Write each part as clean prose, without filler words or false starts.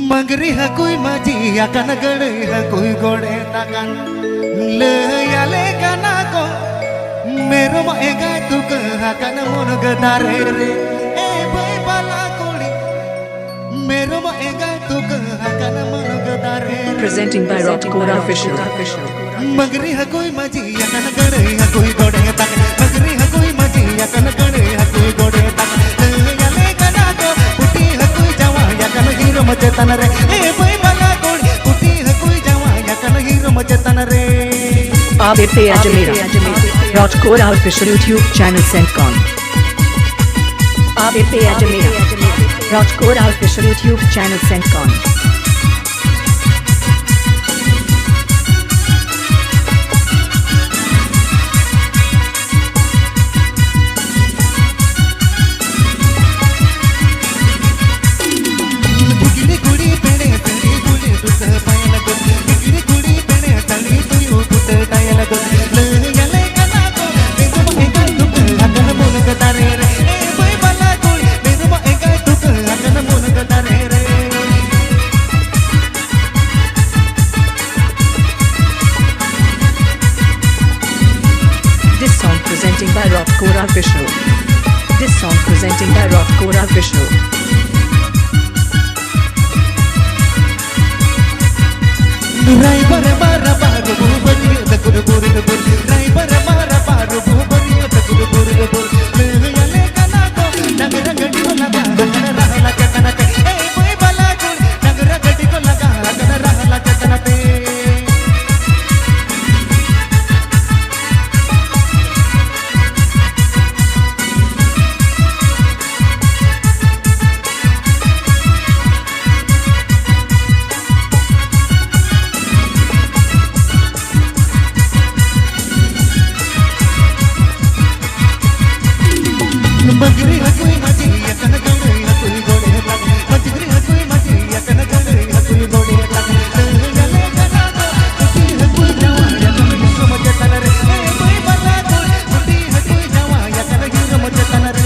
Magri hakui maji akan gede hakui gode takan le yale kanako mero ma ega tu ke akan mon gadare re boy bala koli mero ma ega tu ke akan mon gadare Presenting by Rockcore Official. Magri hakui maji akan gede hakui gode takan Magri hakui maji akan gede hakui gode takan le yale kanako puti hakui jawa akan hero macetan re boy bala koli puti hakui jawa akan hero macetan re ABP Ajamera. Rockcore Official YouTube channel Centcon. ABP Ajamera. Rockcore Official YouTube channel Centcon. This song presenting by Rockcore Official. This song presenting by Rockcore Official. Rai bara bara baru buri takuru buri buri Rai bara bara baru buri takuru buri buri le yale kanako nagara gadi ko laga kana rahla kana te boy bala kul nagara gadi ko laga kana rahla kana te Magri hakui maji akan gede hakui gode tak Magri hakui maji akan gede hakui gode tak yale kanako puti hakui jawa akan hero macetan re boy bala kul puti hakui jawa akan hero macetan re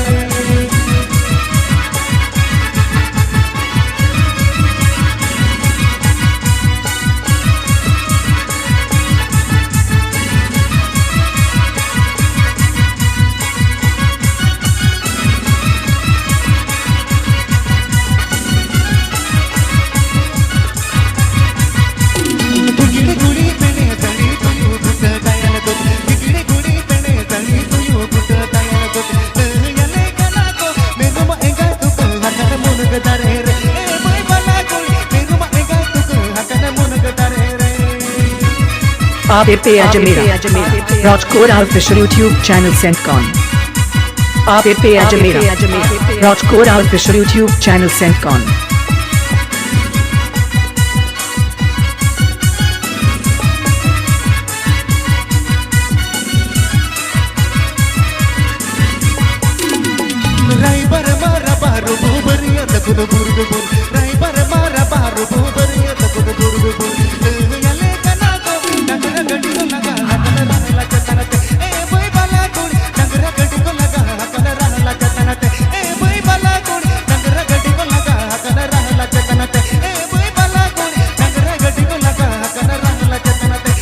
ABP Ajamera. Rockcore Official YouTube channel Centcon. ABP Ajamera. Rockcore Official YouTube channel Centcon. Rai bara bara baru buri takuru buri buri Rai bara bara baru buri takuru buri buri yale kanako nagara gadi ko laga kana rahla kana te boy bala kul nagara gadi ko laga kana rahla kana te boy bala kul nagara gadi ko laga kana rahla kana te boy bala kul nagara gadi ko laga kana rahla kana te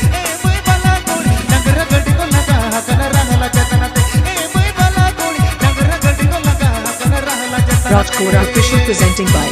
boy bala kul nagara gadi ko laga kana rahla kana te boy bala kul nagara gadi ko laga kana rahla kana Rockcore Official presenting by